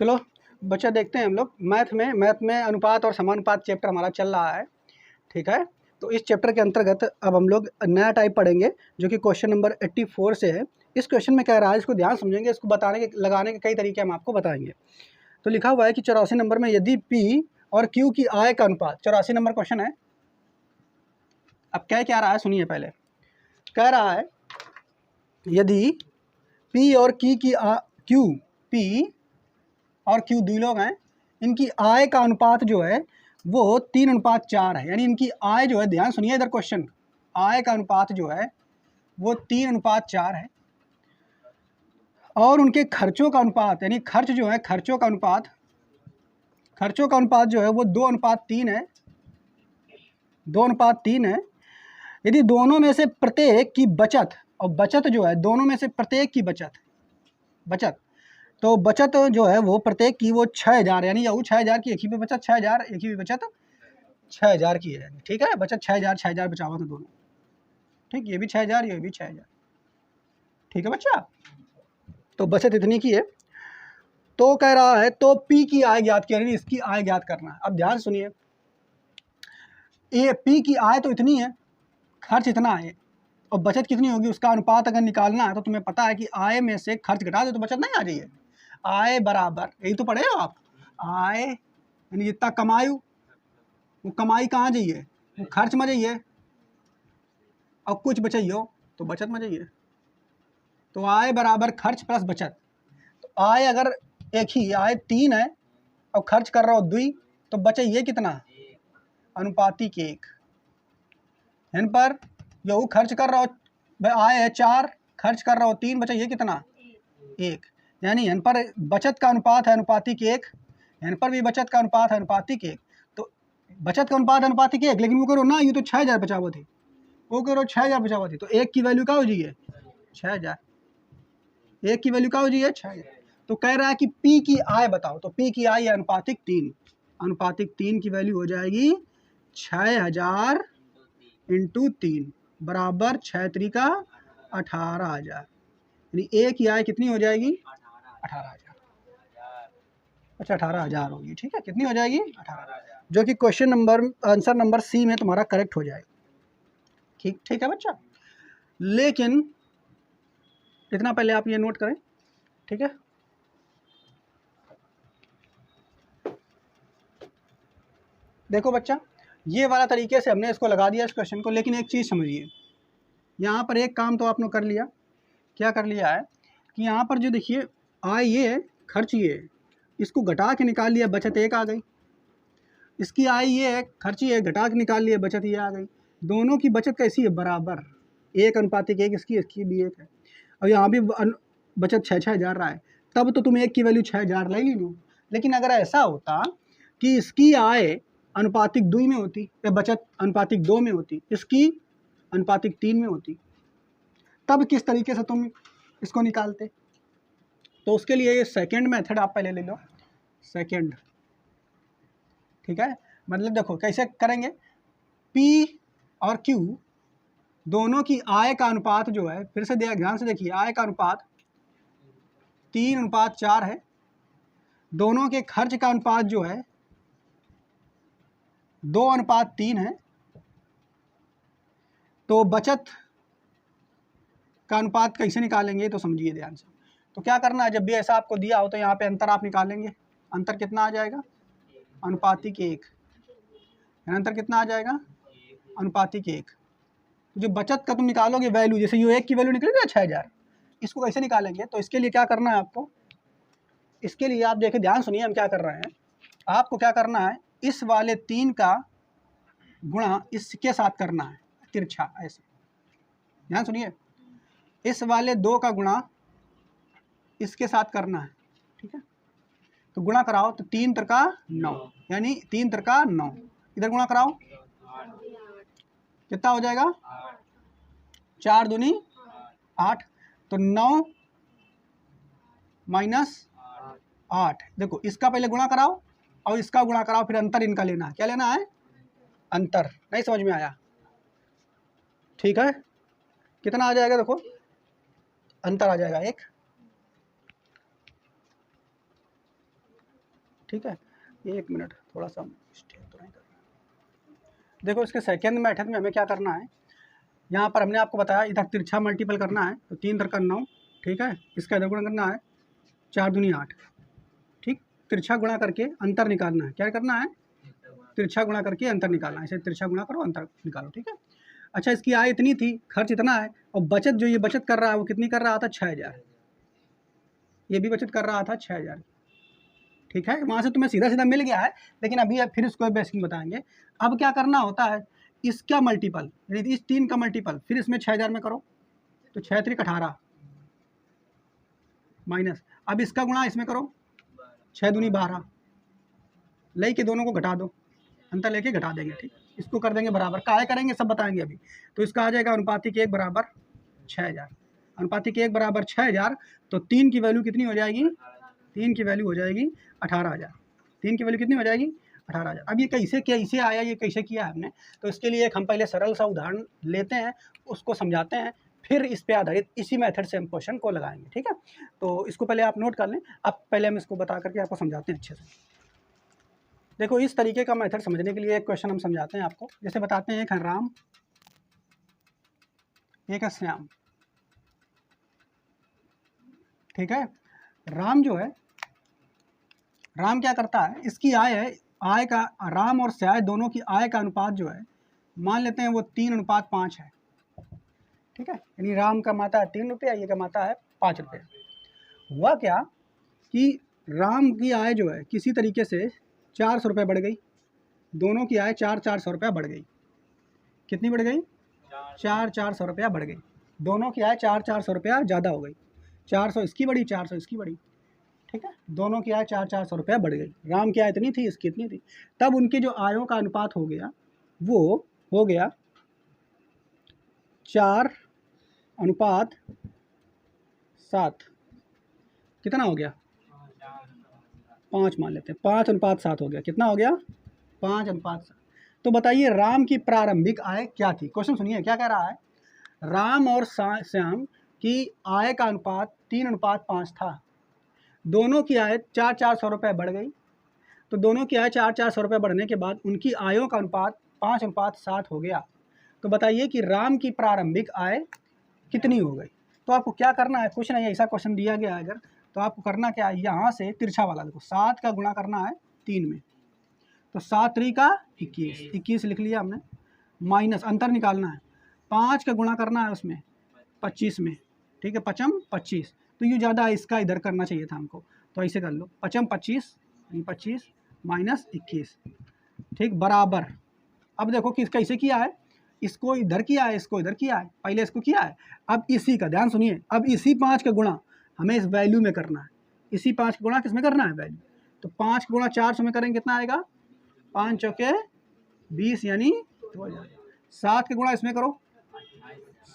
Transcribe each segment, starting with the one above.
चलो बच्चा देखते हैं हम लोग मैथ में अनुपात और समानुपात चैप्टर हमारा चल रहा है, ठीक है। तो इस चैप्टर के अंतर्गत अब हम लोग नया टाइप पढ़ेंगे जो कि क्वेश्चन नंबर 84 से है। इस क्वेश्चन में कह रहा है, इसको ध्यान समझेंगे, इसको बताने के लगाने के कई तरीके हम आपको बताएंगे। तो लिखा हुआ है कि 84 नंबर में यदि P और Q की आय का अनुपात, 84 नंबर क्वेश्चन है। अब क्या रहा है सुनिए, पहले कह रहा है यदि P और Q की P और Q दो लोग हैं, इनकी आय का अनुपात जो है वो 3:4 है। यानी इनकी आय जो है, ध्यान सुनिए इधर क्वेश्चन, आय का अनुपात जो है वो 3:4 है और उनके खर्चों का अनुपात, यानी खर्च जो है, खर्चों का अनुपात जो है वो 2:3 है, 2:3 है। यदि दोनों में से प्रत्येक की बचत, और बचत जो है दोनों में से प्रत्येक की बचत तो बचत जो है वो प्रत्येक की वो 6000, यानी यू 6000 की, एक ही पे बचत 6000, एक ही पे बचत 6000 की है, ठीक है। बचत 6000 बचा हुआ था दोनों, ठीक, ये भी 6000, ये भी 6000, ठीक है बच्चा। तो बचत इतनी की है। तो कह रहा है तो P की आय ज्ञात करनी, इसकी आय ज्ञात करना है। अब ध्यान सुनिए, ये P की आय तो इतनी है, खर्च इतना है, और बचत कितनी होगी उसका अनुपात अगर निकालना है तो तुम्हें पता है कि आय में से खर्च घटा दो तो बचत नहीं आ जाइए। आय बराबर, यही तो पढ़े हो आप, आय यानी जितना कमायू वो कमाई कहाँ जाइए, वो खर्च में जाइए, और कुछ बचाइयो तो बचत में जाइए। तो आय बराबर खर्च प्लस बचत। तो आय अगर एक ही, आय 3 है और खर्च कर रहा हो 2, तो बचाइए कितना, अनुपातिक 1। इन पर यू खर्च कर रहा हो, भाई आय है 4, खर्च कर रहा हो 3, बचाइए कितना, 1। यानी इन पर बचत का अनुपात है अनुपातिक 1, इन पर भी बचत का अनुपात है अनुपातिक 1। तो बचत का अनुपात अनुपातिक 1, लेकिन वो करो ना, ये तो 6000 बचा हुआ थी, वो करो 6000 बचा हुआ थी, तो 1 की वैल्यू क्या हो जाइए, 6000, 1 की वैल्यू क्या हो जाइए, 6000। तो कह रहा है कि P की आय बताओ, तो P की आय है अनुपातिक 3, अनुपातिक 3 की वैल्यू हो जाएगी 6000 × 3 बराबर 6 त्रिका 18000, यानी A की आय कितनी हो जाएगी, 18000। अच्छा 18000 होगी, ठीक है, कितनी हो जाएगी, 18000, जो कि question number answer number C में तुम्हारा करेक्ट हो जाएगा, ठीक है बच्चा। लेकिन इतना पहले आप ये नोट करें, ठीक है। देखो बच्चा, ये वाला तरीके से हमने इसको लगा दिया इस क्वेश्चन को, लेकिन एक चीज़ समझिए, यहाँ पर एक काम तो आपने कर लिया, क्या कर लिया है कि यहाँ पर जो देखिए आय ये है, खर्च ये है, इसको घटा के निकाल लिया, बचत 1 आ गई। इसकी आय ये है, खर्च ये है, घटा के निकाल लिया, बचत ये आ गई। दोनों की बचत कैसी है, बराबर 1:1, इसकी भी 1 है। और यहाँ भी बचत 6000 रहा है, तब तो तुम 1 की वैल्यू 6000 ले ही लो। लेकिन अगर ऐसा होता कि इसकी आय अनुपातिक 2 में होती, या बचत अनुपातिक 2 में होती, इसकी अनुपातिक 3 में होती, तब किस तरीके से तुम इसको निकालते। तो उसके लिए ये सेकंड मेथड आप पहले ले लो, सेकंड, ठीक है। मतलब देखो कैसे करेंगे, P और Q दोनों की आय का अनुपात जो है, फिर से ध्यान से देखिए, आय का अनुपात 3:4 है, दोनों के खर्च का अनुपात जो है 2:3 है, तो बचत का अनुपात कैसे निकालेंगे तो समझिए ध्यान से। तो क्या करना है, जब भी ऐसा आपको दिया हो तो यहाँ पे अंतर आप निकालेंगे, अंतर कितना आ जाएगा, अनुपातिक 1, अंतर कितना आ जाएगा, अनुपातिक 1। जो बचत का तुम निकालोगे वैल्यू, जैसे ये 1 की वैल्यू निकलेगी ना 6000, इसको कैसे निकालेंगे, तो इसके लिए क्या करना है आपको, इसके लिए आप देखिए, ध्यान सुनिए हम क्या कर रहे हैं। आपको क्या करना है, इस वाले 3 का गुणा इसके साथ करना है, तिरछा ऐसे, ध्यान सुनिए, इस वाले 2 का गुणा इसके साथ करना है, ठीक है। तो गुणा कराओ, तो 3 त्रिका 9, यानी 3 त्रिका 9, इधर गुणा कराओ, कितना हो जाएगा, 4 दूनी 8, तो 9 - 8, देखो इसका पहले गुणा कराओ और इसका गुणा कराओ, फिर अंतर इनका लेना है। क्या लेना है, अंतर। नहीं समझ में आया, ठीक है। कितना आ जाएगा, देखो अंतर आ जाएगा 1, ठीक है, 1 मिनट थोड़ा सा स्टे तो नहीं करना। देखो इसके सेकेंड मेथड में हमें क्या करना है, यहाँ पर हमने आपको बताया इधर तिरछा मल्टीपल करना है, तो 3 इधर करना हो, ठीक है, इसका इधर गुणा करना है 4 दूनी 8, ठीक, तिरछा गुणा करके अंतर निकालना है। क्या करना है, तिरछा गुणा करके अंतर निकालना है, इसे तिरछा गुणा करो अंतर निकालो, ठीक है। अच्छा, इसकी आय इतनी थी, खर्च इतना है, और बचत जो ये बचत कर रहा है वो कितनी कर रहा था, 6000, ये भी बचत कर रहा था 6000, ठीक है। वहाँ से तुम्हें सीधा सीधा मिल गया है, लेकिन अभी अब फिर इसको बेसिक बताएंगे। अब क्या करना होता है, इसका मल्टीपल यानी इस 3 का मल्टीपल फिर इसमें 6000 में करो, तो 6 3 18 माइनस, अब इसका गुणा इसमें करो, 6 दूनी 12, लेके दोनों को घटा दो, अंतर लेके घटा देंगे, ठीक, इसको कर देंगे बराबर, काहे करेंगे सब बताएंगे अभी। तो इसका आ जाएगा अनुपातिक 1 बराबर 6000, अनुपातिक 1 बराबर 6000, तो 3 की वैल्यू कितनी हो जाएगी, 3 की वैल्यू हो जाएगी 18000, 3 की वैल्यू कितनी हो जाएगी 18000। अब ये कैसे आया, ये कैसे किया हमने, तो इसके लिए एक हम पहले सरल सा उदाहरण लेते हैं, उसको समझाते हैं, फिर इस पे आधारित इसी मेथड से हम क्वेश्चन को लगाएंगे, ठीक है। तो इसको पहले आप नोट कर लें, अब पहले हम इसको बता करके आपको समझाते हैं अच्छे से। देखो इस तरीके का मेथड समझने के लिए एक क्वेश्चन हम समझाते हैं आपको, जैसे बताते हैं एक है राम, एक है श्याम, ठीक है। राम जो है, राम क्या करता है, इसकी आय है, आय का, राम और श्याम दोनों की आय का अनुपात जो है, मान लेते हैं वो 3:5 है, ठीक है, यानी राम कमाता है 3 रुपया, ये कमाता है 5 रुपया। हुआ क्या कि राम की आय जो है किसी तरीके से 400 रुपये बढ़ गई, दोनों की आय 400 रुपया बढ़ गई, कितनी बढ़ गई, 400 रुपया बढ़ गई, दोनों की आय 400 रुपया ज़्यादा हो गई, 400 इसकी बढ़ी 400 इसकी बढ़ी, ठीक है, दोनों की आय 400 रुपया बढ़ गई। राम की आय इतनी थी, इसकी इतनी थी, तब उनकी जो आयों का अनुपात हो गया वो हो गया 4:7, कितना हो गया, 5 मान लेते हैं, 5:7 हो गया, कितना हो गया, 5:7। तो बताइए राम की प्रारंभिक आय क्या थी, क्वेश्चन सुनिए क्या कह रहा है, राम और श्याम की आय का अनुपात 3:5 था, दोनों की आय 400 रुपये बढ़ गई, तो दोनों की आय 400 रुपये बढ़ने के बाद उनकी आयों का अनुपात 5:7 हो गया। तो बताइए कि राम की प्रारंभिक आय कितनी हो गई। तो आपको क्या करना है, कुछ नहीं, ऐसा क्वेश्चन दिया गया है अगर, तो आपको करना क्या है, यहाँ से तिरछा वाला देखो 7 का गुणा करना है 3 में, तो 7 3 का 21 लिख लिया हमने, माइनस अंतर निकालना है, 5 का गुणा करना है उसमें 25 में, ठीक है, 5 25, तो ये ज़्यादा इसका इधर करना चाहिए था हमको, तो ऐसे कर लो 5 25 25 माइनस 21, ठीक, बराबर। अब देखो कि कैसे किया है, इसको इधर किया है, इसको इधर किया है, पहले इसको किया है, अब इसी का ध्यान सुनिए, अब इसी 5 का गुणा हमें इस वैल्यू में करना है, इसी 5 का गुणा किस में करना है, वैल्यू, तो 5 का गुणा 400 में करेंगे कितना आएगा, 5 चौके 20 यानी 2000, 7 का गुणा इसमें करो,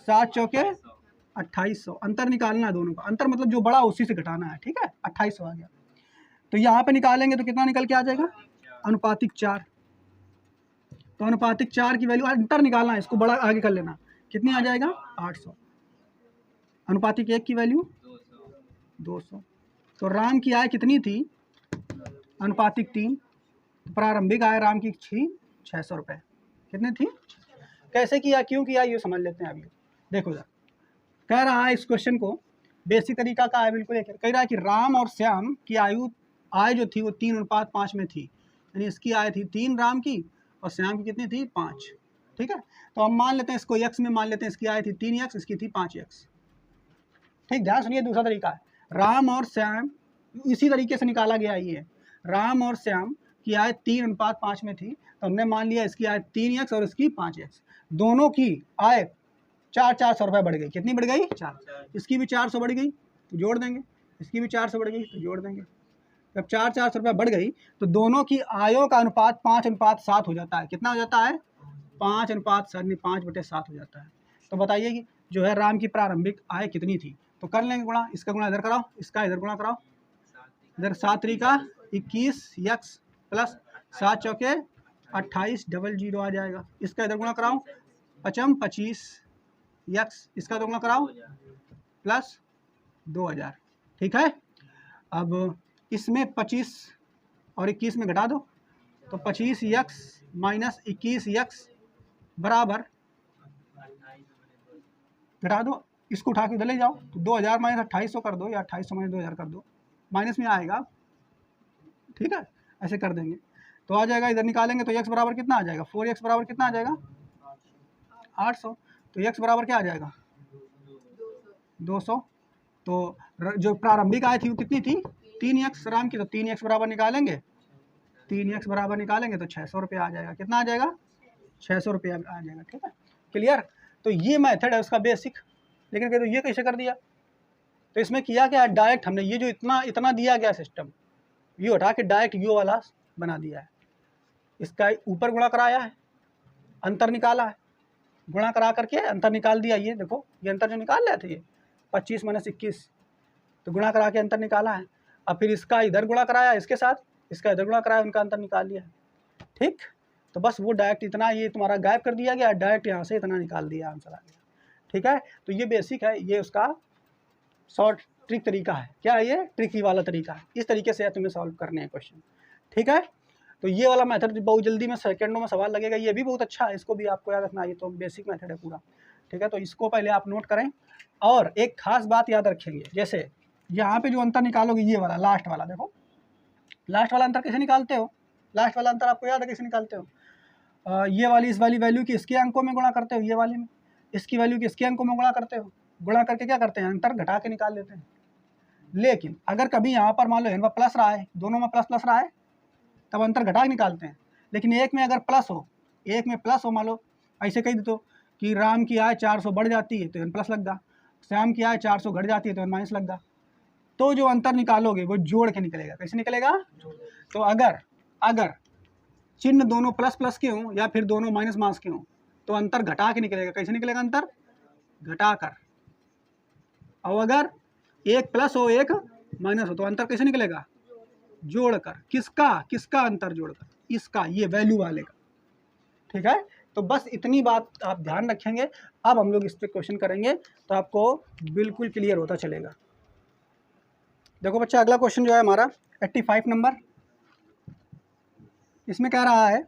7 चौके 2800, अंतर निकालना है दोनों का, अंतर मतलब जो बड़ा उसी से घटाना है, ठीक है, 2800 आ गया। तो यहाँ पे निकालेंगे तो कितना निकल के आ जाएगा, अनुपातिक 4, तो अनुपातिक 4 की वैल्यू, अंतर निकालना है, इसको बड़ा आगे कर लेना, कितनी आ जाएगा 800, अनुपातिक 1 की वैल्यू 200, तो राम की आय कितनी थी, अनुपातिक 3, प्रारंभिक आय राम की थी 600 रुपये, कितनी थी, कैसे किया क्यों किया ये समझ लेते हैं अभी। देखो जरा कह रहा है इस क्वेश्चन को, बेसिक तरीका का है बिल्कुल, कह रहा है कि राम और श्याम की आय जो थी वो 3:5 में थी, यानी इसकी आय थी 3 राम की और श्याम की कितनी थी 5, ठीक है। तो हम मान लेते हैं इसको x में मान लेते हैं, इसकी आय थी 3x, इसकी थी 5x, ठीक। ध्यान सुनिए दूसरा तरीका है, राम और श्याम इसी तरीके से निकाला गया ये, राम और श्याम की आय 3:5 में थी, तो हमने मान लिया इसकी आय 3x और इसकी 5x, दोनों की आय 400 रुपये बढ़ गई, कितनी बढ़ गई 4, इसकी भी 400 बढ़ गई तो जोड़ देंगे, इसकी भी 400 बढ़ गई तो जोड़ देंगे, जब 400 रुपये बढ़ गई तो दोनों की आयों का अनुपात 5:7 हो जाता है, कितना हो जाता है 5:7, 5/7 हो जाता है। तो बताइए कि जो है राम की प्रारंभिक आय कितनी थी, तो कर लेंगे गुणा, इसका गुणा इधर कराओ, इसका इधर गुणा कराओ, इधर 7 3 का 21 x प्लस 7 चौके 28 00 आ जाएगा, इसका इधर गुणा कराओ 5 25 x, इसका गुणा कराओ प्लस 2000, ठीक है। अब इसमें 25 और 21 में घटा दो तो 25x माइनस 21x बराबर, घटा दो, इसको उठा के उधर ले जाओ तो 2000 माइनस 2800 कर दो या 2800 माइनस 2000 कर दो, माइनस में आएगा, ठीक है, ऐसे कर देंगे तो आ जाएगा। इधर निकालेंगे तो x बराबर कितना आ जाएगा, 4x बराबर कितना आ जाएगा 800, तो x बराबर क्या आ जाएगा 200। तो जो प्रारंभिक आय थी वो कितनी थी 3x राम की, तो 3x बराबर निकालेंगे, 3x बराबर निकालेंगे तो 600 रुपये आ जाएगा, कितना आ जाएगा 600 रुपये आ जाएगा, ठीक है, क्लियर। तो ये मेथड है उसका बेसिक, लेकिन कहते ये कैसे कर दिया, तो इसमें किया क्या है, डायरेक्ट हमने ये जो इतना दिया गया सिस्टम, ये उठा के डायरेक्ट यो वाला बना दिया है, इसका ऊपर गुणा कराया है, अंतर निकाला है, गुणा करा करके अंतर निकाल दिया। ये देखो ये अंतर जो निकाल रहे थे ये 25 माइनस 21, तो गुणा करा के अंतर निकाला है। अब फिर इसका इधर गुणा कराया इसके साथ, इसका इधर गुणा कराया, उनका अंतर निकाल लिया, ठीक। तो बस वो डायरेक्ट इतना ये तुम्हारा गायब कर दिया गया, डायरेक्ट यहाँ से इतना निकाल दिया, आंसर आ गया, ठीक है। तो ये बेसिक है, ये उसका शॉर्ट ट्रिक तरीका है, क्या है ये ट्रिकी वाला तरीका है, इस तरीके से तुम्हें सॉल्व करने हैं क्वेश्चन, ठीक है। तो ये वाला मेथड बहुत जल्दी में सेकंडों में सवाल लगेगा, ये भी बहुत अच्छा है, इसको भी आपको याद रखना, ये तो बेसिक मेथड है पूरा, ठीक है। तो इसको पहले आप नोट करें, और एक खास बात याद रखेंगे, जैसे यहाँ पे जो अंतर निकालोगे ये वाला लास्ट वाला, देखो लास्ट वाला अंतर कैसे निकालते हो, लास्ट वाला अंतर आपको याद है कैसे निकालते हो, ये वाली इस वाली वैल्यू की इसके अंकों में गुणा करते हो, ये वाली में इसकी वैल्यू की इसके अंकों में गुणा करते हो, गुणा करके क्या करते हैं अंतर घटा के निकाल लेते हैं। लेकिन अगर कभी यहाँ पर मान लो इनका प्लस रहा है, दोनों में प्लस प्लस रहा है, तब अंतर घटा के निकालते हैं। लेकिन एक में अगर प्लस हो, एक में प्लस हो, मान लो ऐसे कह दो कि राम की आय 400 बढ़ जाती है तो इन प्लस लग गा, श्याम की आय 400 घट जाती है तो इन माइनस लग गा, तो जो अंतर निकालोगे वो जोड़ के निकलेगा। कैसे निकलेगा, तो अगर चिन्ह दोनों प्लस प्लस के हों या फिर दोनों माइनस माइनस के हों तो अंतर घटा के निकलेगा। कैसे निकलेगा, अंतर घटा कर। और अगर एक प्लस हो एक माइनस हो तो अंतर कैसे निकलेगा, जोड़कर। किसका अंतर जोड़कर, इसका, ये वैल्यू वाले का, ठीक है। तो बस इतनी बात आप ध्यान रखेंगे। अब हम लोग इस पे क्वेश्चन करेंगे तो आपको बिल्कुल क्लियर होता चलेगा। देखो बच्चा, अगला क्वेश्चन जो है हमारा 85 नंबर, इसमें कह रहा है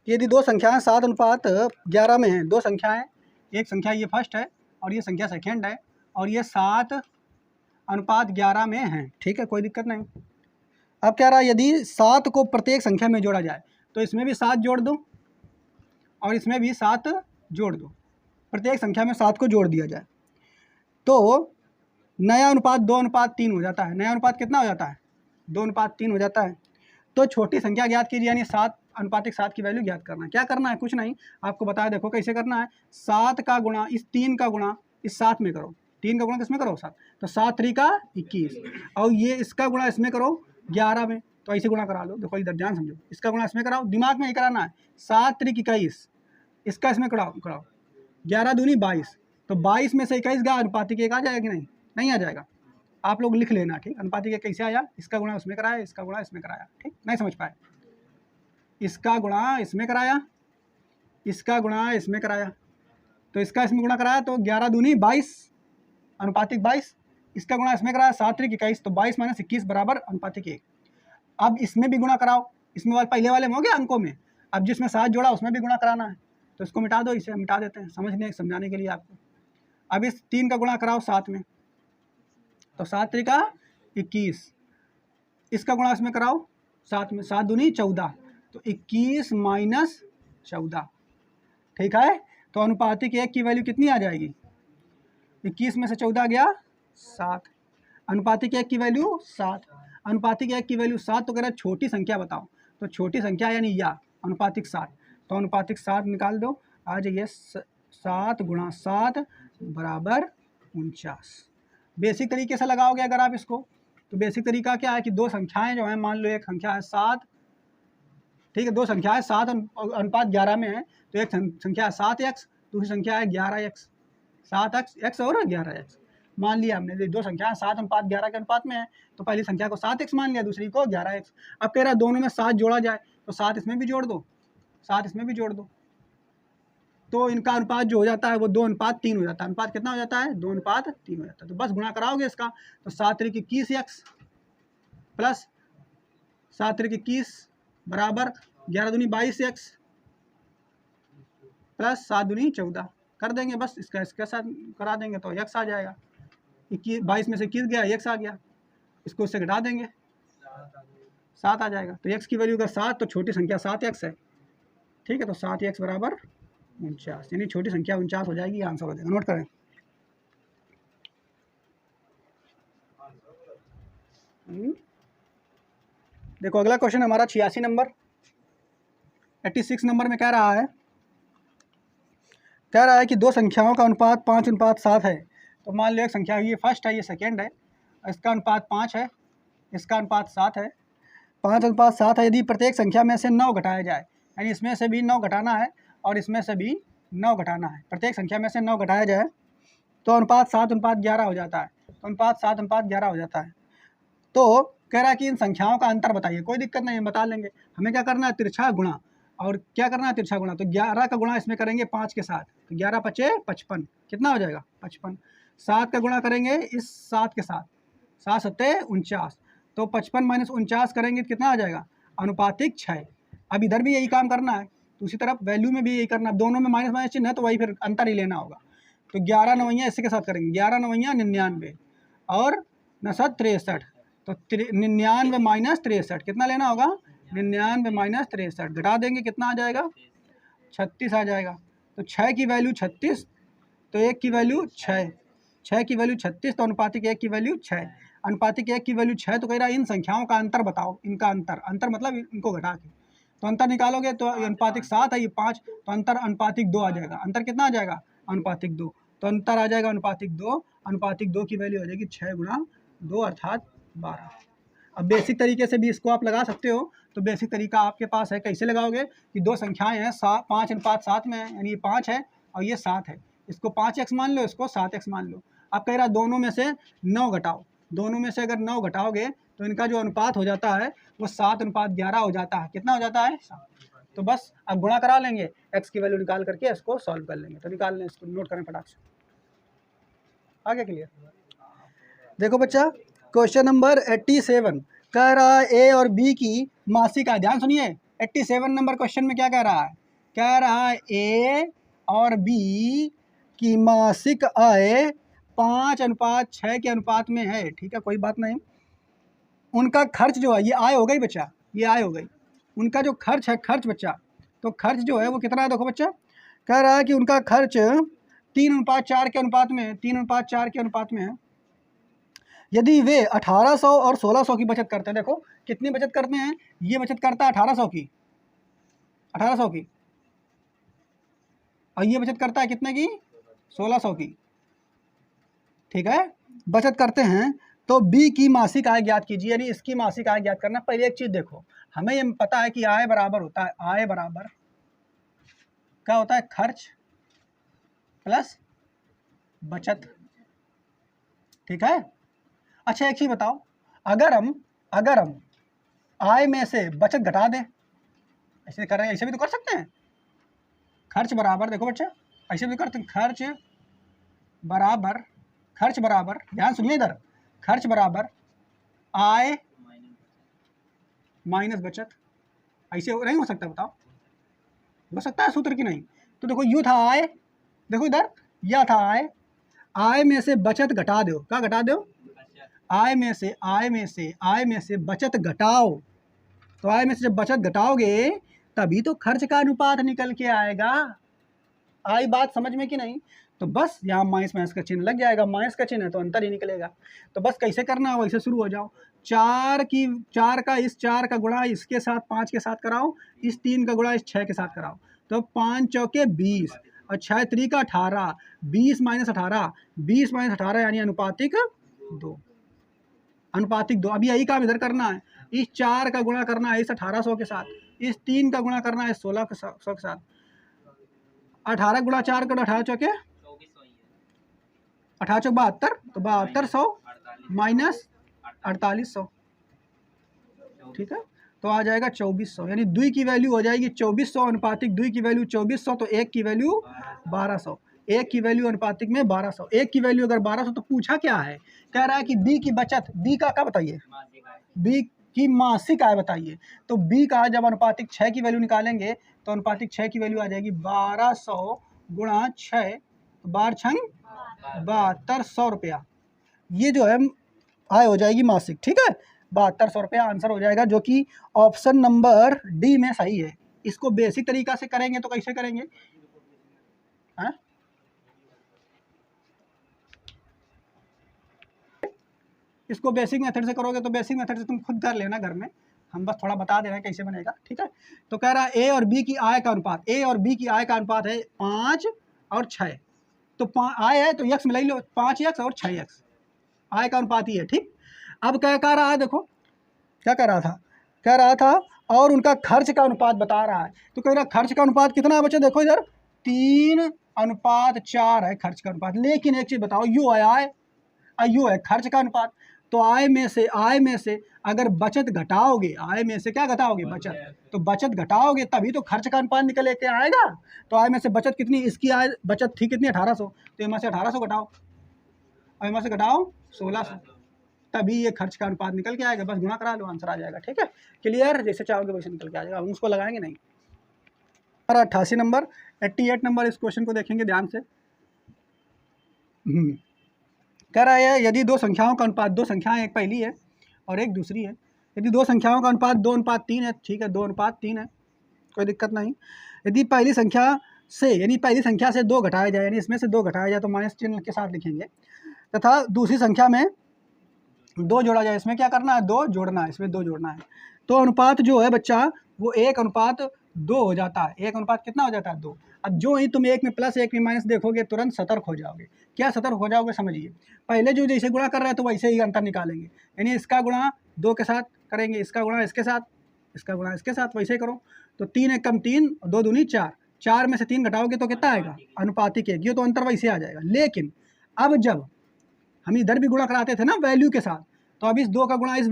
कि यदि दो संख्याएं 7:11 में हैं, दो संख्याएं, एक संख्या ये फर्स्ट है और ये संख्या सेकेंड है, और ये 7:11 में हैं, ठीक है, कोई दिक्कत नहीं। अब कह रहा है यदि 7 को प्रत्येक संख्या में जोड़ा जाए तो इसमें भी 7 जोड़ दो और इसमें भी 7 जोड़ दो, प्रत्येक संख्या में 7 को जोड़ दिया जाए तो नया अनुपात 2:3 हो जाता है। नया अनुपात कितना हो जाता है, 2:3 हो जाता है। तो छोटी संख्या ज्ञात कीजिए, यानी 7:7 की वैल्यू ज्ञात करना है। क्या करना है, कुछ नहीं, आपको बताया, देखो कैसे करना है। 7 का गुणा इस 3 का गुणा इस 7 में करो, 3 का गुणा किसमें करो 7, तो 7 3 का 21, और ये इसका गुणा इसमें करो 11 में, तो ऐसे गुणा करा लो। देखो इधर ध्यान समझो, इसका गुणा इसमें कराओ, दिमाग में ही कराना है। 7 3 21, इसका इसमें कराओ 11 दूनी 22, तो 22 में से 21 का अनुपातिक एक आ जाएगा कि नहीं, नहीं आ जाएगा। आप लोग लिख लेना, ठीक, अनुपातिक एक कैसे आया, इसका गुणा उसमें कराया, इसका गुणा इसमें कराया, ठीक, नहीं समझ पाए, इसका गुणा इसमें कराया, इसका गुणा इसमें कराया, तो इसका इसमें गुणा कराया तो 11 दूनी 22 अनुपातिक 22, इसका गुणा इसमें कराया 7 3 21, तो 22 माइनस 21 बराबर अनुपातिक 1। अब इसमें भी गुणा कराओ, इसमें वाले पहले वाले में हो गया अंकों में, अब जिसमें 7 जोड़ा उसमें भी गुणा कराना है, तो इसको मिटा दो, इसे मिटा देते हैं समझाने के लिए आपको। अब इस 3 का गुणा कराओ 7 में, तो 7 3 का 21, इसका गुणा इसमें कराओ 7 में, 7 दूनी 14, तो 21 माइनस 14, ठीक है। तो अनुपातिक 1 की वैल्यू कितनी आ जाएगी, 21 में से 14 गया 7, अनुपातिक 1 की वैल्यू 7, अनुपातिक 1 की वैल्यू 7। तो कह रहा है छोटी संख्या बताओ, तो छोटी संख्या यानी या अनुपातिक 7, तो अनुपातिक 7 निकाल दो, आ जाइए 7 गुणा 7 बराबर 49। बेसिक तरीके से लगाओगे अगर आप इसको, तो बेसिक तरीका क्या है कि दो संख्याएं जो हैं, मान लो एक संख्या है 7, ठीक है, दो संख्याएं 7 अनुपात 11 में है, तो एक संख्या है 7x, दूसरी संख्या है 11x, 7x और 11x। मान लिया हमने दो संख्याएं 7:11 के अनुपात में है, तो पहली संख्या को 7x मान लिया, दूसरी को 11x। अब कह रहा है दोनों में 7 जोड़ा जाए, तो 7 इसमें भी जोड़ दो, 7 इसमें भी जोड़ दो, तो इनका अनुपात जो हो जाता है वो 2:3 हो जाता है। अनुपात कितना हो जाता है, 2:3 हो जाता है। तो बस गुणा कराओगे इसका, तो 7 3 21x प्लस 7 त्रिक 21 बराबर 11 दूनी 22x प्लस 7 दूनी 14 कर देंगे, बस इसका साथ करा देंगे तो x आ जाएगा। 22 में से 21 गया, x आ गया, इसको इससे घटा देंगे 7 आ जाएगा। तो x की वैल्यू अगर 7 तो छोटी संख्या 7x है, ठीक है। तो 7x बराबर 49, यानी छोटी संख्या 49 हो जाएगी, आंसर हो जाएगा। नोट करें। देखो अगला क्वेश्चन हमारा 86 नंबर, 86 नंबर में कह रहा है कि दो संख्याओं का अनुपात 5:7 है। तो मान लो एक संख्या ये फर्स्ट है, ये सेकेंड है, इसका अनुपात 5 है, इसका अनुपात 7 है। 5:7 है। यदि प्रत्येक संख्या में से 9 घटाया जाए, यानी इसमें से भी 9 घटाना है और इसमें से भी 9 घटाना है, प्रत्येक संख्या में से 9 घटाया जाए तो अनुपात 7:11 हो जाता है। तो अनुपात 7:11 हो जाता है। तो कह रहा है कि इन संख्याओं का अंतर बताइए। कोई दिक्कत नहीं है, बता लेंगे। हमें क्या करना है, तिरछा गुणा। और क्या करना है, तिरछा गुणा। तो 11 का गुणा इसमें करेंगे 5 के साथ, तो 11 × 5 = 55, कितना हो जाएगा 55। 7 का गुणा करेंगे इस 7 के साथ, 7 × 7 = 49, तो 55 - 49 करेंगे तो कितना आ जाएगा, अनुपातिक 6। अब इधर भी यही काम करना है, दूसरी तरफ वैल्यू में भी यही करना है। दोनों में माइनस माइनस चिन्ह है तो वही फिर अंतर ही लेना होगा। तो 11 9 इसी के साथ करेंगे, 11 9 99 और 9 63, तो 99 - 63 कितना लेना होगा, 99 - 63 घटा देंगे, कितना आ जाएगा 36 आ जाएगा। तो 6 की वैल्यू 36, तो 1 की वैल्यू 6, 6 की वैल्यू 36, तो अनुपातिक 1 की वैल्यू 6, अनुपातिक 1 की वैल्यू 6। तो कह रहा है इन संख्याओं का अंतर बताओ, इनका अंतर मतलब इनको घटा के। तो अंतर निकालोगे तो अनुपातिक 7 है, ये 5, तो अंतर अनुपातिक 2 आ जाएगा। अंतर कितना आ जाएगा, अनुपातिक 2, तो अंतर आ जाएगा अनुपातिक 2। अनुपातिक 2 की वैल्यू हो जाएगी 6 × 2 अर्थात 12। अब बेसिक तरीके से भी इसको आप लगा सकते हो। तो बेसिक तरीका आपके पास है, कैसे लगाओगे कि दो संख्याएं हैं 5:7 में है, यानी ये 5 है और ये 7 है, इसको 5x मान लो, इसको 7x मान लो। अब कह रहा है दोनों में से 9 घटाओ, दोनों में से अगर 9 घटाओगे तो इनका जो अनुपात हो जाता है वो 7:11 हो जाता है। कितना हो जाता है, 7। तो बस अब गुणा करा लेंगे, x की वैल्यू निकाल करके इसको सॉल्व कर लेंगे। तो निकाल लें, इसको नोट करें फटाक से। आगे क्लियर। देखो बच्चा, क्वेश्चन नंबर 87 कह रहा है ए और बी की मासिक आय। ध्यान सुनिए, 87 नंबर क्वेश्चन में क्या कह रहा है, कह रहा है ए और बी की मासिक आय 5:6 के अनुपात में है। ठीक है, कोई बात नहीं। उनका खर्च जो है, ये आय हो गई बच्चा, ये आय हो गई। उनका जो खर्च है, खर्च बच्चा, तो खर्च जो है वो कितना है, देखो बच्चा, कह रहा है कि उनका खर्च 3:4 के अनुपात में, 3:4 के अनुपात में है। यदि वे 1800 और 1600 की बचत करते हैं, देखो कितनी बचत करते हैं, ये बचत करता है 1800 की, 1800 की, और ये बचत करता है कितने की, 1600 की। ठीक है, बचत करते हैं। तो बी की मासिक आय ज्ञात कीजिए, यानी इसकी मासिक आय ज्ञात करना। पहले एक चीज देखो, हमें ये पता है कि आय बराबर होता है, आय बराबर क्या होता है, खर्च प्लस बचत। ठीक है। अच्छा एक चीज बताओ, अगर हम आय में से बचत घटा दें, ऐसे कर रहे हैं, ऐसे भी तो कर सकते हैं। खर्च बराबर, देखो बच्चा, ऐसे भी करते हैं, खर्च बराबर, ध्यान सुनिए इधर, खर्च बराबर आय माइनस बचत। ऐसे नहीं हो सकता, बताओ हो सकता है सूत्र की नहीं। तो देखो यू था आय, देखो इधर यह था आय, आय में से बचत घटा दो, क्या घटा दो, आय में से बचत घटाओ। तो आय में से जब बचत घटाओगे तभी तो खर्च का अनुपात निकल के आएगा। आई बात समझ में कि नहीं। तो बस यहाँ माइनस का चिन्ह लग जाएगा, माइनस का चिन्ह है तो अंतर ही निकलेगा। तो बस कैसे करना है वैसे शुरू हो जाओ। 4 का गुणा इसके साथ 5 के साथ कराओ, इस 3 का गुणा इस 6 के साथ कराओ। तो 5 चौके 20 और 6 त्रिका 18, 20 - 18, 20 - 18 यानी अनुपातिक 2, अनुपातिक 2। अब यही काम इधर करना है, इस 4 का गुणा करना है इस 1800 के साथ, इस 3 का गुणा करना है 1600 के साथ। 18 × 4 करो, 18 चौके 18 चौक 72, तो 7200 माइनस 4800। ठीक है, तो आ जाएगा 2400, यानी 2 की वैल्यू हो जाएगी 2400, अनुपातिक 2 की वैल्यू 2400, तो 1 की वैल्यू 1200, 1 की वैल्यू अनुपातिक में 1200। 1 की वैल्यू अगर 1200, तो पूछा क्या है, कह रहा है कि बी की बचत, बी का क्या बताइए, बी कि मासिक आय बताइए। तो बी का जब अनुपातिक 6 की वैल्यू निकालेंगे तो अनुपातिक 6 की वैल्यू आ जाएगी 1200 गुणा 6, 12 छंग 7200 रुपया। ये जो है आय हो जाएगी मासिक, ठीक है, 7200 रुपया आंसर हो जाएगा, जो कि ऑप्शन नंबर डी में सही है। इसको बेसिक तरीका से करेंगे तो कैसे करेंगे? हाँ, इसको बेसिक मेथड से करोगे तो बेसिक मेथड से तुम खुद कर लेना घर में, हम बस थोड़ा बता दे रहे हैं कैसे बनेगा, ठीक है। तो कह रहा है ए और बी की आय का अनुपात, ए और बी की आय का अनुपात है 5 और 6। तो आय है तो यक्स मिला लो, 5x और 6x आय का अनुपात ही है, ठीक। अब क्या कह रहा है, देखो क्या कह रहा था, कह रहा था और उनका खर्च का अनुपात बता रहा है। तो कह रहा खर्च का अनुपात कितना है बच्चे, देखो इधर 3:4 है खर्च का अनुपात। लेकिन एक चीज़ बताओ, यू है आय और यू है खर्च का अनुपात। तो आय में से अगर बचत घटाओगे, आय में से क्या घटाओगे, बचत, तो बचत घटाओगे तभी तो खर्च का अनुपात निकल के आएगा। तो आय में से बचत कितनी, इसकी आय बचत थी कितनी 1800, तो यहाँ से 1800 घटाओ और यहाँ से घटाओ 1600, तभी ये खर्च का अनुपात निकल के आएगा। बस गुणा करा लो, आंसर आ जाएगा, ठीक है, क्लियर। जैसे चाहोगे वैसे निकल के आ जाएगा, हम उसको लगाएंगे नहीं। 88 नंबर, 88 नंबर इस क्वेश्चन को देखेंगे ध्यान से। कह रहा है यदि दो संख्याओं का अनुपात, दो संख्याएं एक पहली है और एक दूसरी है, यदि दो संख्याओं का अनुपात 2:3 है, ठीक है, 2:3 है, कोई दिक्कत नहीं। यदि पहली संख्या से, यानी पहली संख्या से 2 घटाया जाए, यानी इसमें से 2 घटाया जाए तो माइनस चिन्ह के साथ लिखेंगे, तथा दूसरी संख्या में 2 जोड़ा जाए, इसमें क्या करना है, 2 जोड़ना है, इसमें 2 जोड़ना है, तो अनुपात जो है बच्चा वो 1:2 हो जाता है। 1 अनुपात कितना हो जाता है, 2। अब जो ही तुम एक में प्लस एक में माइनस देखोगे तुरंत सतर्क हो जाओगे। क्या सतर्क हो जाओगे, समझिए, पहले जो जैसे गुणा कर रहे हैं तो वैसे ही अंतर निकालेंगे, यानी इसका गुणा 2 के साथ करेंगे, इसका गुणा इसके साथ, इसका गुणा इसके साथ, वैसे करो। तो 3 एक कम 3, 2 दूनी 4, 4 में से 3 घटाओगे तो कितना आएगा, अनुपातिक 1, ये तो अंतर वैसे आ जाएगा। लेकिन अब जब हम इधर भी गुणा कराते थे ना वैल्यू के साथ, तो अब इस 2 का गुणा इस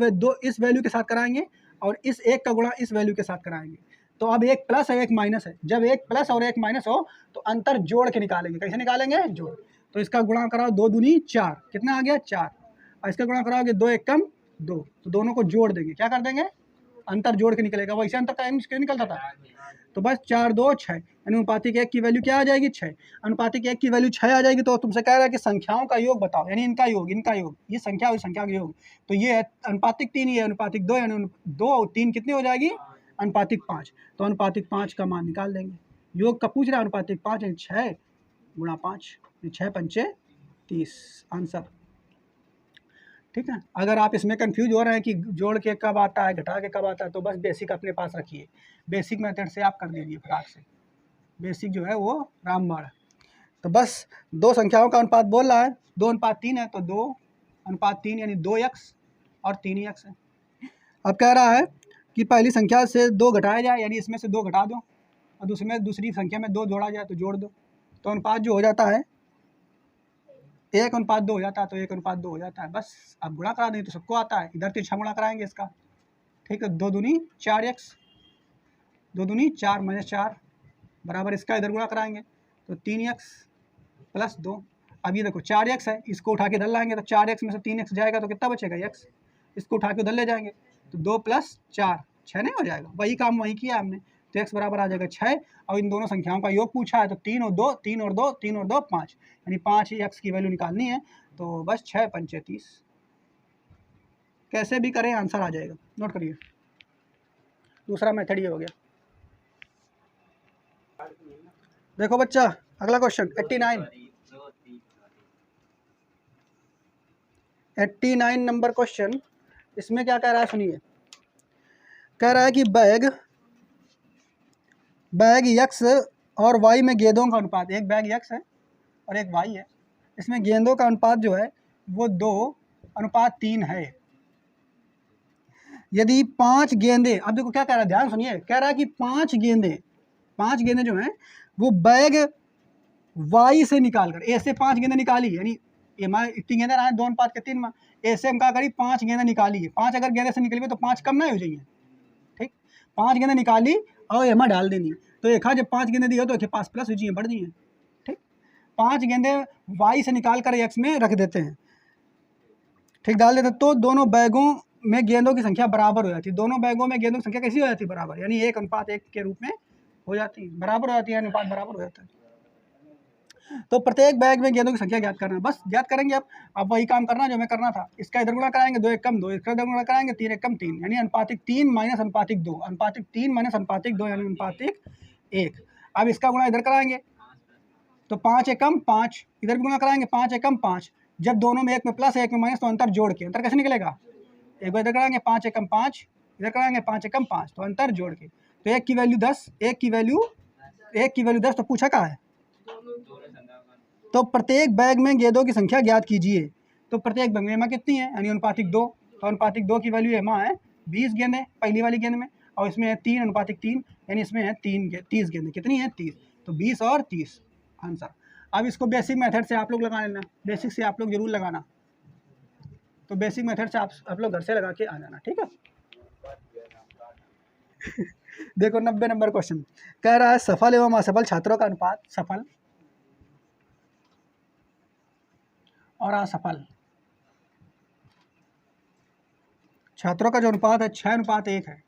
वैल्यू के साथ कराएंगे और इस 1 का गुणा इस वैल्यू के साथ कराएंगे। तो अब एक प्लस है एक माइनस है, जब एक प्लस और एक माइनस हो तो अंतर जोड़ के निकालेंगे। कैसे निकालेंगे, जोड़। तो इसका गुणा कराओ 2 दूनी 4, कितना आ गया 4, और इसका गुणा कराओगे 2 एक कम 2, तो दोनों को जोड़ देंगे, क्या कर देंगे, अंतर जोड़ के निकलेगा। वैसे अंतर टाइम निकलता था, तो बस 4 2 6, यानी अनुपातिक 1 की वैल्यू क्या आ जाएगी, 6। अनुपातिक 1 की वैल्यू 6 आ जाएगी तो तुमसे कह रहा है कि संख्याओं का योग बताओ, यानी इनका योग, ये संख्या और संख्या का योग। तो ये है अनुपातिक 3, ये अनुपातिक 2, यानी 2 और 3 कितनी हो जाएगी, अनुपातिक 5। तो अनुपातिक 5 का मान निकाल देंगे। योग का पूछ रहा है, अनुपातिक 5 यानी 6 गुणा 5, 6 पंचे 30, आंसर, ठीक है। अगर आप इसमें कंफ्यूज हो रहे हैं कि जोड़ के कब आता है, घटा के कब आता है, तो बस बेसिक अपने पास रखिए, बेसिक मेथड से आप कर दीजिए फटाक से, बेसिक जो है वो रामबाण। तो बस दो संख्याओं का अनुपात बोल रहा है, 2:3 है, तो 2:3 यानी 2x और 3x है। अब कह रहा है कि पहली संख्या से 2 घटाया जाए, यानी इसमें से 2 घटा दो और दूसरी संख्या में 2 जोड़ा जाए तो जोड़ दो, तो अनुपात जो हो जाता है 1:2 हो जाता है, तो 1:2 हो जाता है। बस अब गुणा करा देंगे तो सबको आता है, इधर 3 गुणा कराएंगे इसका, ठीक है, 2 दूनी 4x, 2 दूनी 4 माइनस 4 बराबर इसका इधर गुणा कराएंगे तो 3x प्लस 2। अब ये देखो 4x है, इसको उठा के इधर लाएंगे तो 4x में से 3x जाएगा तो कितना बचेगा, x, इसको उठा के उधर ले जाएंगे तो 2 + 4 6 नहीं हो जाएगा, वही काम वही किया हमने। तो x बराबर आ जाएगा 6, और इन दोनों संख्याओं का योग पूछा है तो 3 और 2 3 और 2 3 और 2 5, यानी 5 ही x की वैल्यू निकालनी है। तो बस 6 पंचे 30, कैसे भी करें आंसर आ जाएगा, नोट करिए। दूसरा मेथड ये हो गया। देखो बच्चा अगला क्वेश्चन 89 नंबर क्वेश्चन, इसमें क्या कह रहा है सुनिए। कह रहा है कि बैग यक्स और वाई में गेंदों का अनुपात, एक बैग यक्स है और एक वाई है, इसमें गेंदों का अनुपात जो है वो 2:3 है। यदि 5 गेंदे, अब देखो क्या कह रहा है, ध्यान सुनिए, कह रहा है कि 5 गेंदे जो हैं वो बैग वाई से निकाल कर, ए से 5 गेंदें निकाली, यानी इतनी गेंदें रहा है 2:3 में, ए से हम क्या करी 5 गेंदें निकाली है, 5 अगर गेंदे से निकली तो 5 कम ना हो जाइए, ठीक, 5 गेंदें निकाली और एमा डाल देनी, तो एक जब 5 गेंदें दी हो तो एक पास प्लस हो जाइए, बढ़ जाइए, ठीक। 5 गेंदें वाई से निकाल कर एक्स में रख देते हैं, ठीक, डाल देते हैं, तो दोनों बैगों में गेंदों की संख्या बराबर हो जाती है। दोनों बैगों में गेंदों की संख्या कैसी हो जाती है? बराबर, यानी 1:1 के रूप में हो जाती है, बराबर हो जाती है, अनुपात बराबर हो जाता है। तो प्रत्येक बैग में गेंदों की संख्या ज्ञात करना, बस ज्ञात करेंगे। अब वही काम करना जो हमें करना था। इसका इधर गुणा कराएंगे, 2 1 कम 2, इसका इधर गुणा कराएंगे, 3 1 कम 3, यानी अनुपातिक 3 माइनस अनुपातिक 2, अनुपातिक 3 माइनस अनुपातिक 2 यानी अनुपातिक 1। अब इसका गुणा इधर कराएंगे तो 5 1 कम 5, इधर भी गुणा कराएंगे 5 1 कम 5। जब दोनों में एक में प्लस एक में माइनस तो अंतर जोड़ के, अंतर कैसे निकलेगा? एक बार इधर कराएंगे 5 1 कम 5, इधर कराएंगे 5 1 कम 5, तो अंतर जोड़ के, तो 1 की वैल्यू 10, 1 की वैल्यू 10, तो पूछा कहाँ है? तो प्रत्येक बैग में गेंदों की संख्या ज्ञात कीजिए। तो प्रत्येक बैग में एमा कितनी है? यानी अनुपातिक 2, तो अनुपातिक 2 की वैल्यू एमा है 20 गेंदें पहली वाली गेंद में, और इसमें है 3 अनुपातिक 3, यानी इसमें है 30 गेंदें। कितनी है? 30। तो 20 और 30 आंसर। अब इसको बेसिक मेथड से आप लोग लगा लेना, बेसिक से आप लोग जरूर लगाना। तो बेसिक मेथड से आप लोग घर से लगा के आ जाना, ठीक है। देखो 90 नंबर क्वेश्चन कह रहा है सफल एवं असफल छात्रों का अनुपात, सफल और असफल छात्रों का जो अनुपात है 6:1 है।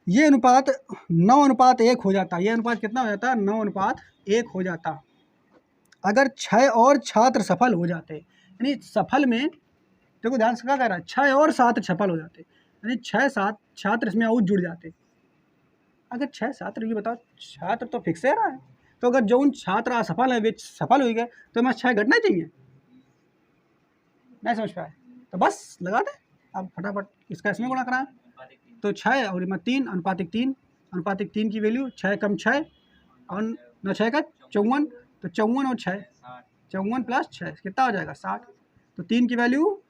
ये अनुपात 9:1 हो जाता। ये अनुपात कितना हो जाता? 9:1 हो जाता अगर 6 और छात्र सफल हो जाते। यानी सफल में देखो ध्यान से क्या कह रहा है, 6 और 7 सफल हो जाते, यानी 6-7 छात्र इसमें और जुड़ जाते। अगर 6 छात्र, ये बताओ छात्र तो फिक्स है रहा है, तो अगर जो उन छात्र असफल है वे सफल हो गए तो हमें 6 घटना चाहिए। नहीं समझ पाए तो बस लगा दे। अब फटाफट इसका इसमें गुणा कराएं, तो 6 और इसमें 3 अनुपातिक 3, अनुपातिक 3 की वैल्यू 6 कम 6 और 9 6 का 54, तो 54 और 6 54 प्लस 6 कितना हो जाएगा? 60। तो 3 की वैल्यू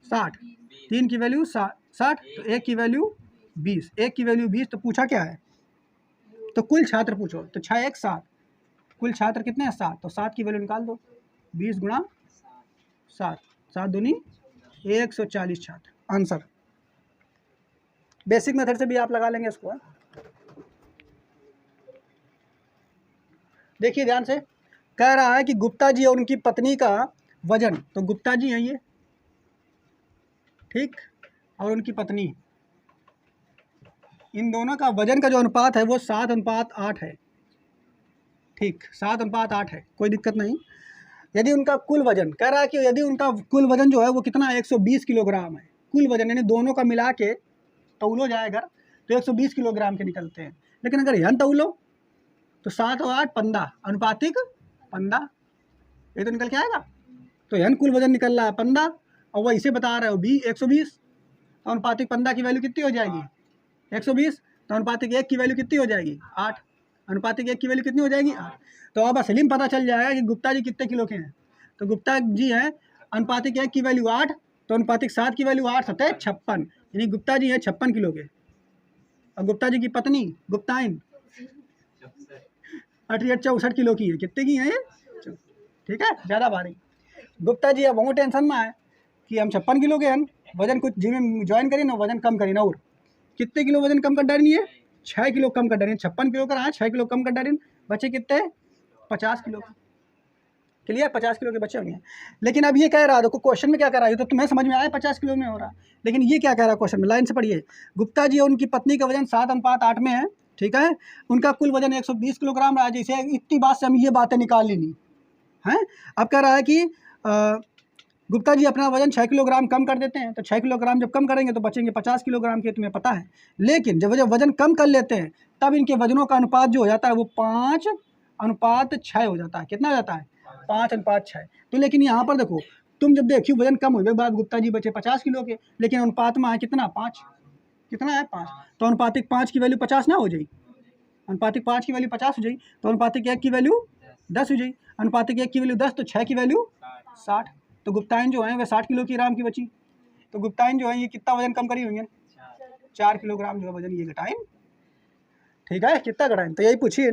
60, 3 की वैल्यू 60, तो 1 की वैल्यू 20, 1 की वैल्यू 20। तो पूछा क्या है? तो कुल छात्र पूछो, तो 6 1 7, कुल छात्र कितने हैं? 7, तो 7 की वैल्यू निकाल दो, 20 गुणा 7, 7 दूनी 140 छात्र आंसर। बेसिक मेथड से भी आप लगा लेंगे इसको। देखिए ध्यान से कह रहा है कि गुप्ता जी और उनकी पत्नी का वजन, तो गुप्ता जी हैं ये, ठीक, और उनकी पत्नी, इन दोनों का वजन का जो अनुपात है वो 7:8 है, ठीक, 7:8 है, कोई दिक्कत नहीं। यदि उनका कुल वजन कह रहा है कि यदि उनका कुल वजन जो है वो कितना 120 किलोग्राम है, कुल वजन यानी दोनों का मिला के तौलो जाए अगर तो 120 किलोग्राम के निकलते हैं। लेकिन अगर यन तौलो तो 7 और 8 15 अनुपातिक 15, ये तो निकल के आएगा। तो यन कुल वजन निकल रहा है 15 और वह इसे बता रहे हो 120, तो अनुपातिक 15 की वैल्यू कितनी हो जाएगी? 120। तो अनुपातिक 1 की वैल्यू कितनी हो जाएगी? 8, अनुपातिक 1 की वैल्यू कितनी हो जाएगी? 8। तो अब असलीम पता चल जाएगा कि गुप्ता जी कितने किलो के हैं। तो गुप्ता जी हैं अनुपातिक 1 की वैल्यू 8, तो अनुपातिक 7 की वैल्यू 8 7 56, यानी गुप्ता जी हैं 56 किलो के। और गुप्ता जी की पत्नी गुप्ताइन 68 किलो की है। कितने की है ये? ठीक है, ज़्यादा भारी। गुप्ता जी अब वो टेंशन में है कि हम 56 किलो के हैं, वजन कुछ जिम में ज्वाइन करें ना, वजन कम करें ना, और कितने किलो वजन कम कर डाली है? 6 किलो कम कर डाली। 56 किलो का रहा है, 6 किलो कम कर डाली, बचे कितने? 50 किलो। क्लियर? 50 किलो के बचे होंगे। लेकिन अब ये कह रहा है, देखो क्वेश्चन में क्या कह रहा है, तो तुम्हें समझ में आया 50 किलो में हो रहा है, लेकिन ये क्या कह रहा है क्वेश्चन में, लाइन से पढ़िए। गुप्ता जी और उनकी पत्नी का वजन 7:8 में है, ठीक है, उनका कुल वजन 120 किलोग्राम रहा है। जैसे इतनी बात से हम ये बातें निकाल लेनी है। अब कह रहा है कि गुप्ता जी अपना वजन 6 किलोग्राम कम कर देते हैं, तो 6 किलोग्राम जब कम करेंगे तो बचेंगे 50 किलोग्राम के, तुम्हें पता है। लेकिन जब वजन कम कर लेते हैं तब इनके वजनों का अनुपात जो हो जाता है वो 5:6 हो जाता है। कितना हो जाता है? 5:6। तो लेकिन यहाँ पर देखो, तुम जब देखियो वजन कम हुए बाद गुप्ता जी बचे 50 किलो के, लेकिन अनुपात में है कितना? 5। कितना है? 5। तो अनुपातिक 5 की वैल्यू 50 ना हो जाए? अनुपातिक 5 की वैल्यू 50 हो जाए, तो अनुपातिक 1 की वैल्यू 10 हो जाए। अनुपातिक 1 की वैल्यू 10, तो 6 की वैल्यू 60। तो गुप्ताइन जो है वह 60 किलो की राम की बची। तो गुप्ताइन जो है ये कितना वजन कम करी हुई है? 4 किलोग्राम जो है वजन ये घटाइन। ठीक है, कितना घटाइन? तो यही पूछिए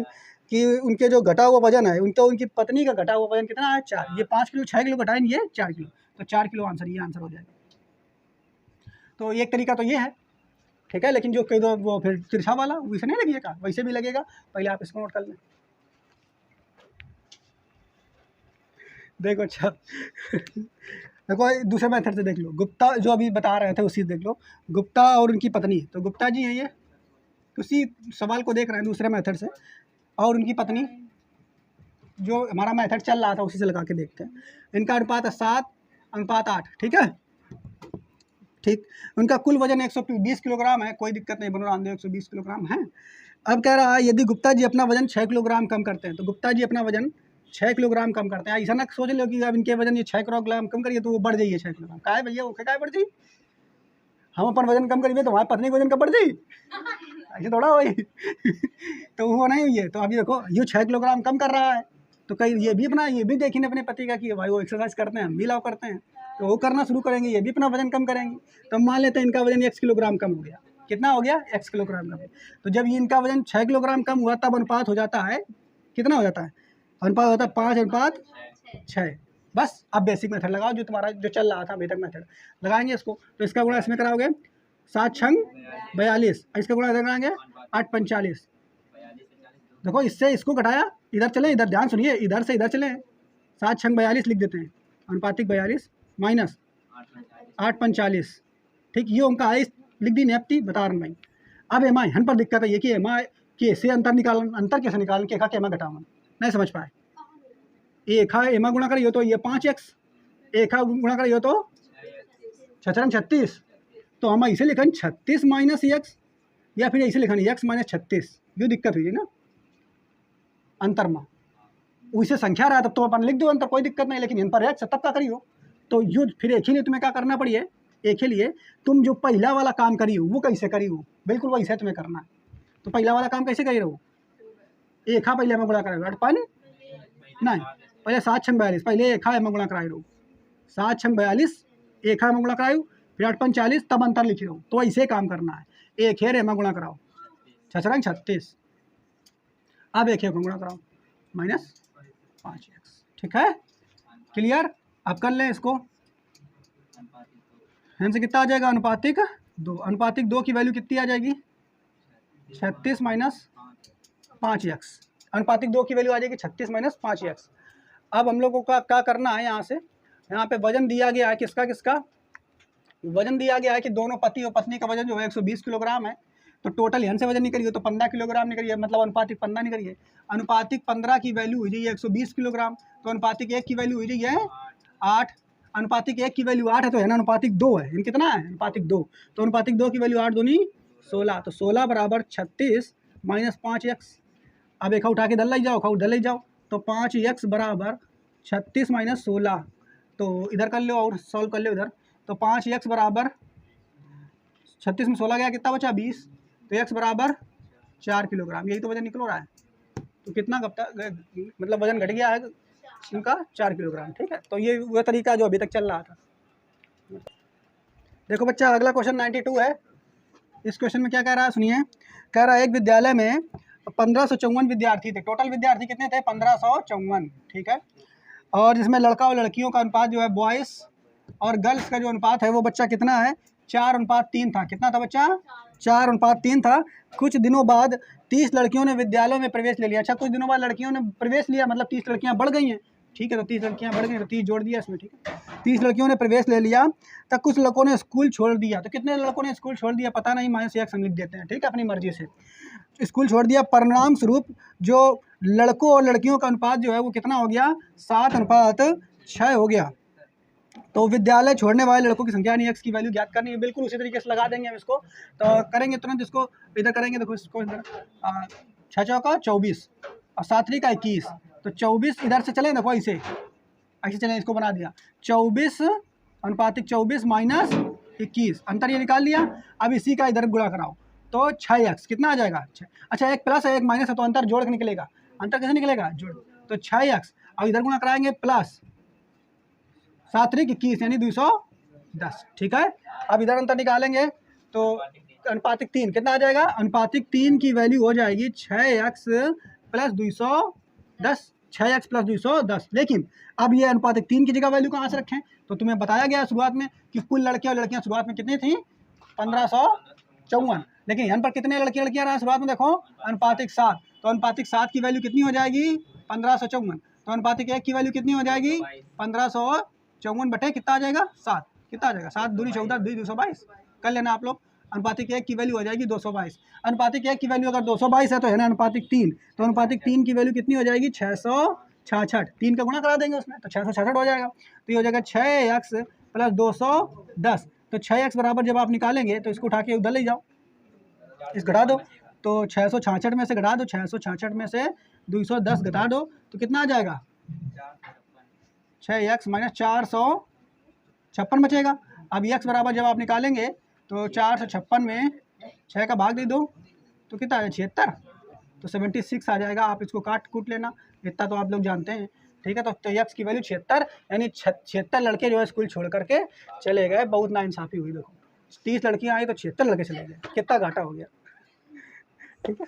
कि उनके जो घटा हुआ वजन है, उनकी पत्नी का घटा हुआ वजन कितना है? 4। ये 5 किलो, 6 किलो घटाइन, ये 4 किलो, तो 4 किलो आंसर, ये आंसर हो जाएगा। तो एक तरीका तो ये है, ठीक है। लेकिन जो कह दो वो फिर तिरछा वाला वैसे नहीं लगेगा, वैसे भी लगेगा। पहले आप इसको नोट कर लें। देखो अच्छा देखो दूसरे मेथड से देख लो, गुप्ता जो अभी बता रहे थे उसी से देख लो, गुप्ता और उनकी पत्नी, तो गुप्ता जी हैं ये, उसी सवाल को देख रहे हैं दूसरे मेथड से, और उनकी पत्नी जो हमारा मेथड चल रहा था उसी से लगा के देखते हैं। इनका अनुपात है 7:8, ठीक है, ठीक। उनका कुल वजन 120 किलोग्राम है, कोई दिक्कत नहीं, बनो रामदेव 120 किलोग्राम है। अब कह रहा है यदि गुप्ता जी अपना वजन 6 किलोग्राम कम करते हैं, तो गुप्ता जी अपना वजन 6 किलोग्राम कम करते हैं, ऐसा ना सोच लो कि अब इनके वजन ये 6 किलोग्राम कम करिए तो वो बढ़ जाइए 6 किलोग्राम, का है भैया, ओके, का बढ़ जाइए, हम अपन वजन कम करिए तो हमारे पत्नी का वजन कम बढ़ जाइए, ऐसे थोड़ा हो तो वो नहीं हुई है। तो अभी देखो ये 6 किलोग्राम कम कर रहा है, तो कहीं ये भी अपना, ये भी देखिए अपने पति का कि भाई वो एक्सरसाइज करते हैं, हम भी लाभ करते हैं, तो वो करना शुरू करेंगे, ये भी अपना वजन कम करेंगे। तो मान लेते हैं इनका वजन x किलोग्राम कम हो गया, कितना हो गया, x किलोग्राम कम। तो जब ये इनका वजन 6 किलोग्राम कम हुआ तब अनुपात हो जाता है, कितना हो जाता है, अनुपात होता है 5:6। बस अब बेसिक मेथड लगाओ जो तुम्हारा जो चल रहा था अभी तक मेथड लगाएंगे इसको, तो इसका गुणा इसमें कराओगे 7×42, इसका गुणा इधर कराएंगे 8×45। देखो इससे इसको घटाया, इधर चले, इधर ध्यान सुनिए, इधर से इधर चले, 7×42 लिख देते हैं, अनुपातिक 42 माइनस 8×45, ठीक। ये उनका आई लिख दी नेप्टी, बता रहा भाई। अब एमा हन पर दिक्कत है ये कि एमा के से अंतर निकाल, अंतर कैसे निकाल के एमा घटाओ, नहीं समझ पाए। एक है एमा गुणा करियो तो ये 5x, एक है गुणा करियो तो 36, तो हम इसे लिखें 36 माइनस x, या फिर ऐसे लिखा x माइनस 36, ये दिक्कत हुई ना अंतर में, वैसे संख्या रहा तब तो अपन लिख दो अंतर, कोई दिक्कत नहीं, लेकिन इन पर x तब का करियो, तो ये फिर एक ही लिए तुम्हें क्या करना पड़िए, एक ही लिए तुम जो पहला वाला काम करी हो वो कैसे करी हो, बिल्कुल वैसे तुम्हें करना है। तो पहला वाला काम कैसे करी रहो, एक हा पहले में गुणा करेगा, अपन नहीं, पहले 7×42, पहले एक हा में गुणा कराई रहो, 7×42 एक हा में गुणा करायु, फिर 8×40 तब अंतर लिखी रहो, तो ऐसे काम करना है, एक है में गुणा कराओ 6×36, अब एक है गुणा कराओ माइनस 5x, ठीक है, क्लियर। अब कर लें इसको, से कितना आ जाएगा, अनुपातिक 2, अनुपातिक 2 की वैल्यू कितनी आ जाएगी, 36 माइनस 5x, अनुपातिक 2 की वैल्यू आ जाएगी 36 माइनस 5x। अब हम लोगों का क्या करना है, यहाँ से यहाँ पे वजन दिया गया है, किसका किसका वजन दिया गया है कि दोनों पति और पत्नी का वजन जो है 120 किलोग्राम है, तो टोटल यहाँ से वजन निकलिए तो 15 किलोग्राम निकलिए, मतलब अनुपातिक 15 निकलिए, अनुपातिक 15 की वैल्यू हुई जाइए 120 किलोग्राम, तो अनुपातिक 1 की वैल्यू हुई जाइए 8, अनुपातिक 1 की वैल्यू 8 है, तो है ना अनुपातिक 2 है, इन कितना है, अनुपातिक 2, तो अनुपातिक 2 की वैल्यू 8 दूनी 16, तो 16 बराबर 36 माइनस 5x। अब एक उठा के इधर ले जाओ, उधर ले जाओ, तो 5x बराबर 36 माइनस 16, तो इधर कर लो और सॉल्व कर लो इधर, तो 5x बराबर 36 में 16 गया, कितना बचा 20, तो x बराबर 4 किलोग्राम, यही तो वजन निकल रहा है। तो कितना मतलब वजन घट गया है इनका 4 किलोग्राम, ठीक है। तो ये वह तरीका जो अभी तक चल रहा था। देखो बच्चा अगला क्वेश्चन 92 है। इस क्वेश्चन में क्या कह रहा है सुनिए, कह रहा है एक विद्यालय में 1554 विद्यार्थी थे, टोटल विद्यार्थी कितने थे 1554, ठीक है, और जिसमें लड़का और लड़कियों का अनुपात जो है बॉयज़ और गर्ल्स का जो अनुपात है वो बच्चा कितना है 4:3 था, कितना था बच्चा 4:3 था। कुछ दिनों बाद 30 लड़कियों ने विद्यालयों में प्रवेश ले लिया, अच्छा कुछ दिनों बाद लड़कियों ने प्रवेश लिया, मतलब 30 लड़कियां बढ़ गई हैं, ठीक है, तो 30 लड़कियां बढ़ गई तो 30 जोड़ दिया इसमें, ठीक है, 30 लड़कियों ने प्रवेश ले लिया, तब कुछ लड़कों ने स्कूल छोड़ दिया, तो कितने लड़कों ने स्कूल छोड़ दिया पता नहीं, -1 लिख देते हैं, ठीक है, अपनी मर्जी से स्कूल छोड़ दिया। परिणाम स्वरूप जो लड़कों और लड़कियों का अनुपात जो है वो कितना हो गया 7:6 हो गया। तो विद्यालय छोड़ने वाले लड़कों की संख्या यानी x की वैल्यू ज्ञात करनी है, बिल्कुल उसी तरीके से लगा देंगे हम इसको, तो करेंगे तुरंत इसको, इधर करेंगे, देखो इसको इधर 6 चौका 24 और 7 3 का 21, तो 24 इधर से चले, देखो ऐसे ऐसे चले, इसको बना दिया 24 अनुपातिक 24 माइनस 21, अंतर ये निकाल लिया। अब इसी का इधर गुणा कराओ तो 6x कितना आ जाएगा, अच्छा एक प्लस है एक माइनस है, तो अंतर जोड़ के निकलेगा, अंतर कैसे निकलेगा जोड़, तो 6x, अब इधर गुणा कराएंगे प्लस 7 3 21 यानी 210, ठीक है। अब इधर अंतर निकालेंगे तो अनुपातिक 3 कितना आ जाएगा, अनुपातिक 3 की वैल्यू हो जाएगी 6x प्लस 210, 6x प्लस 210। लेकिन अब ये अनुपातिक 3 की जगह वैल्यू कहाँ से रखें, तो तुम्हें बताया गया शुरुआत में कि कुल लड़के और लड़कियां शुरुआत में कितनी थी 1554, लेकिन यहाँ पर कितने लड़कियां रहा शुरुआत में, देखो अनुपातिक 7, तो अनुपातिक 7 की वैल्यू कितनी हो जाएगी 1554, तो अनुपातिक 1 की वैल्यू कितनी हो जाएगी 1554, 54 बटे कितना आ जाएगा 7, कितना आ जाएगा 7 दूनी 14 222 कर लेना आप लोग। अनुपातिक 1 की वैल्यू हो जाएगी 222। अनुपातिक 1 की वैल्यू अगर 222 है तो है ना अनुपातिक 3, तो अनुपातिक 3 की वैल्यू कितनी हो जाएगी 666, 3 का गुणा करा देंगे उसमें तो 666 हो जाएगा। तो ये हो जाएगा 6x प्लस 210। तो 6x बराबर जब आप निकालेंगे तो इसको उठा के उधर ले जाओ, इस घटा दो, तो 666 में से घटा दो, 666 में से 210 घटा दो तो कितना आ जाएगा 6x माइनस 456 बचेगा। अब x बराबर जब आप निकालेंगे तो 456 में 6 का भाग दे दो तो कितना है 76, तो 76 आ जाएगा। आप इसको काट कूट लेना, इतना तो आप लोग जानते हैं, ठीक है। तो x की वैल्यू 76, यानी 76 लड़के जो है स्कूल छोड़ करके चले गए। बहुत नाइंसाफ़ी हुई, देखो 30 लड़कियां आई तो 76 लड़के चले गए, कितना घाटा हो गया, ठीक है।